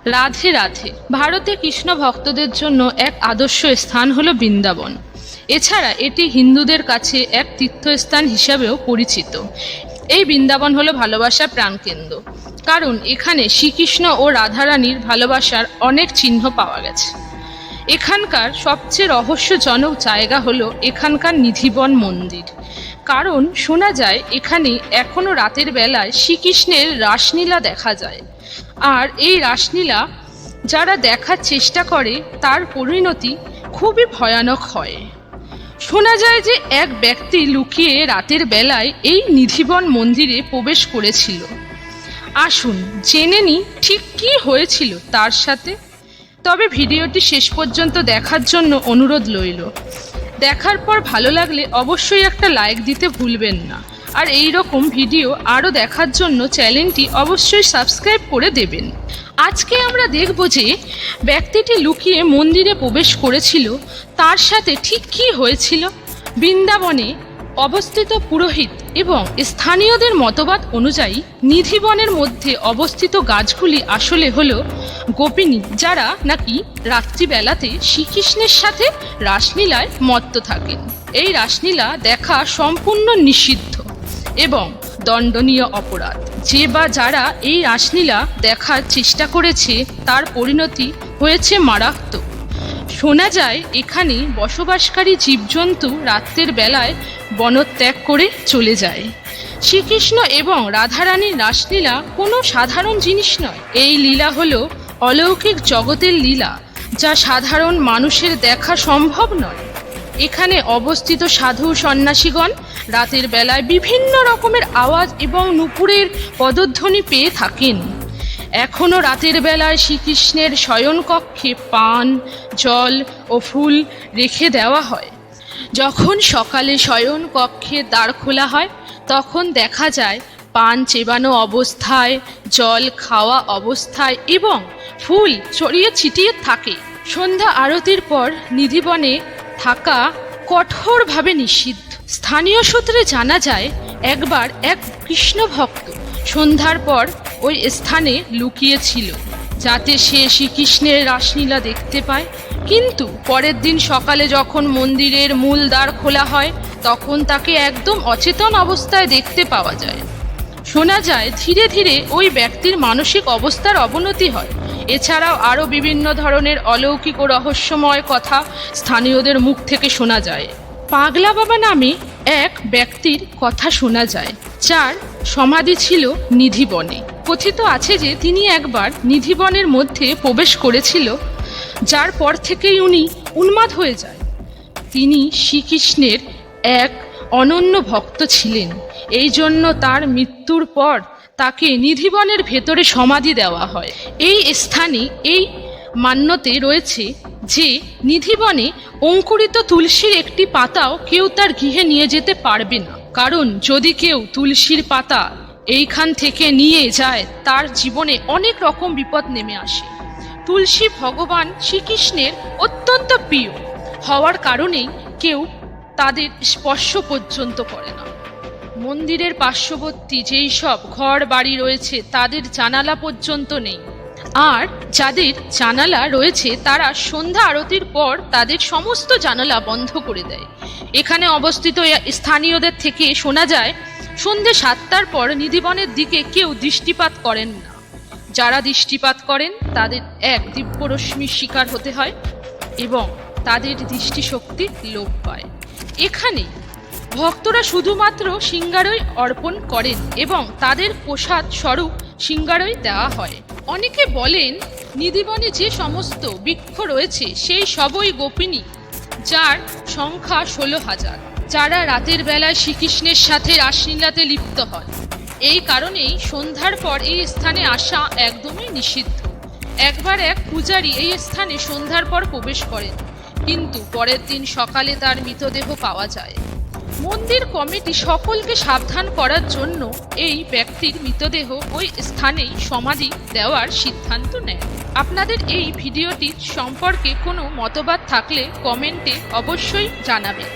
রাধে রাধে। ভারতে কৃষ্ণ ভক্তদের জন্য এক আদর্শ স্থান হলো বৃন্দাবন। এছাড়া এটি হিন্দুদের কাছে এক তীর্থস্থান হিসাবেও পরিচিত। এই বৃন্দাবন হলো ভালোবাসার প্রাণকেন্দ্র, কারণ এখানে শ্রীকৃষ্ণ ও রাধারানীর ভালোবাসার অনেক চিহ্ন পাওয়া গেছে। এখানকার সবচেয়ে রহস্যজনক জায়গা হলো এখানকার নিধিবন মন্দির, কারণ শোনা যায় এখানে এখনো রাতের বেলায় শ্রীকৃষ্ণের রাসলীলা দেখা যায়। আর এই রাসলীলা যারা দেখার চেষ্টা করে তার পরিণতি খুবই ভয়ানক হয়। শোনা যায় যে এক ব্যক্তি লুকিয়ে রাতের বেলায় এই নিধিবন মন্দিরে প্রবেশ করেছিল। আসুন জেনে নিই ঠিক কী হয়েছিল তার সাথে। তবে ভিডিওটি শেষ পর্যন্ত দেখার জন্য অনুরোধ রইল। দেখার পর ভালো লাগলে অবশ্যই একটা লাইক দিতে ভুলবেন না। আর এই রকম ভিডিও আরও দেখার জন্য চ্যানেলটি অবশ্যই সাবস্ক্রাইব করে দেবেন। আজকে আমরা দেখব যে ব্যক্তিটি লুকিয়ে মন্দিরে প্রবেশ করেছিল তার সাথে ঠিক কী হয়েছিল। বৃন্দাবনে অবস্থিত পুরোহিত এবং স্থানীয়দের মতবাদ অনুযায়ী নিধিবনের মধ্যে অবস্থিত গাছগুলি আসলে হলো গোপিনী, যারা নাকি রাত্রিবেলাতে শ্রীকৃষ্ণের সাথে রাসলীলায় মত্ত থাকেন। এই রাসলীলা দেখা সম্পূর্ণ নিষিদ্ধ এবং দণ্ডনীয় অপরাধ। যে বা যারা এই রাসলীলা দেখার চেষ্টা করেছে তার পরিণতি হয়েছে মারাত্মক। শোনা যায় এখানে বসবাসকারী জীবজন্তু রাত্রের বেলায় বনত্যাগ করে চলে যায়। শ্রীকৃষ্ণ এবং রাধারানীর রাসলীলা কোনো সাধারণ জিনিস নয়। এই লীলা হলো অলৌকিক জগতের লীলা, যা সাধারণ মানুষের দেখা সম্ভব নয়। এখানে অবস্থিত সাধু সন্ন্যাসীগণ রাতের বেলায় বিভিন্ন রকমের আওয়াজ এবং নূপুরের পদধ্বনি পেয়ে থাকেন। এখনও রাতের বেলায় শ্রীকৃষ্ণের শয়নকক্ষে পান, জল ও ফুল রেখে দেওয়া হয়। যখন সকালে শয়নকক্ষে দ্বার খোলা হয় তখন দেখা যায় পান চেবানো অবস্থায়, জল খাওয়া অবস্থায় এবং ফুল ছড়িয়ে ছিটিয়ে থাকে। সন্ধ্যা আরতির পর নিধিবনে থাকা কঠোরভাবে নিষিদ্ধ। স্থানীয় সূত্রে জানা যায় একবার এক কৃষ্ণ ভক্ত সন্ধ্যার পর ওই স্থানে লুকিয়েছিল যাতে সে শ্রীকৃষ্ণের রাসলীলা দেখতে পায়। কিন্তু পরের দিন সকালে যখন মন্দিরের মূল দ্বার খোলা হয় তখন তাকে একদম অচেতন অবস্থায় দেখতে পাওয়া যায়। শোনা যায় ধীরে ধীরে ওই ব্যক্তির মানসিক অবস্থার অবনতি হয়। এছাড়াও আরও বিভিন্ন ধরনের অলৌকিক ও রহস্যময় কথা স্থানীয়দের মুখ থেকে শোনা যায়। পাগলা বাবা নামে এক ব্যক্তির কথা শোনা যায়, যার সমাধি ছিল নিধিবনে। কথিত আছে যে তিনি একবার নিধিবনের মধ্যে প্রবেশ করেছিল, যার পর থেকেই উনি উন্মাদ হয়ে যায়। তিনি শ্রীকৃষ্ণের এক অনন্য ভক্ত ছিলেন। এই জন্য তার মৃত্যুর পর তাকে নিধিবনের ভেতরে সমাধি দেওয়া হয়। এই স্থানে এই মান্যতে রয়েছে যে নিধিবনে অঙ্কুরিত তুলসীর একটি পাতাও কেউ তার গৃহে নিয়ে যেতে পারবে না, কারণ যদি কেউ তুলসীর পাতা এইখান থেকে নিয়ে যায় তার জীবনে অনেক রকম বিপদ নেমে আসে। তুলসী ভগবান শ্রীকৃষ্ণের অত্যন্ত প্রিয় হওয়ার কারণেই কেউ তাদের স্পর্শ পর্যন্ত করে না। মন্দিরের পার্শ্ববর্তী যেই সব ঘর বাড়ি রয়েছে তাদের জানালা পর্যন্ত নেই, আর যাদের জানালা রয়েছে তারা সন্ধ্যা আরতির পর তাদের সমস্ত জানালা বন্ধ করে দেয়। এখানে অবস্থিত স্থানীয়দের থেকে শোনা যায় সন্ধ্যে 7টার পর নিধিবনের দিকে কেউ দৃষ্টিপাত করেন না। যারা দৃষ্টিপাত করেন তাদের এক দিব্যরশ্মির শিকার হতে হয় এবং তাদের দৃষ্টিশক্তি লোপ পায়। এখানে ভক্তরা শুধুমাত্র সিঙ্গারই অর্পণ করেন এবং তাদের প্রসাদ স্বরূপ সিঙ্গারই দেওয়া হয়। অনেকে বলেন নিধিবনে যে সমস্ত বৃক্ষ রয়েছে সেই সবই গোপিনী, যার সংখ্যা 16,000, যারা রাতের বেলায় শ্রীকৃষ্ণের সাথে রাসলীলাতে লিপ্ত হয়। এই কারণেই সন্ধ্যার পর এই স্থানে আসা একদমই নিষিদ্ধ। একবার এক পূজারী এই স্থানে সন্ধ্যার পর প্রবেশ করেন, কিন্তু পরের দিন সকালে তার মৃতদেহ পাওয়া যায়। মন্দির কমিটি সকলকে সাবধান করার জন্য এই ব্যক্তির মৃতদেহ ওই স্থানেই সমাধি দেওয়ার সিদ্ধান্ত নেয়। আপনাদের এই ভিডিওটির সম্পর্কে কোনো মতবাদ থাকলে কমেন্টে অবশ্যই জানাবেন।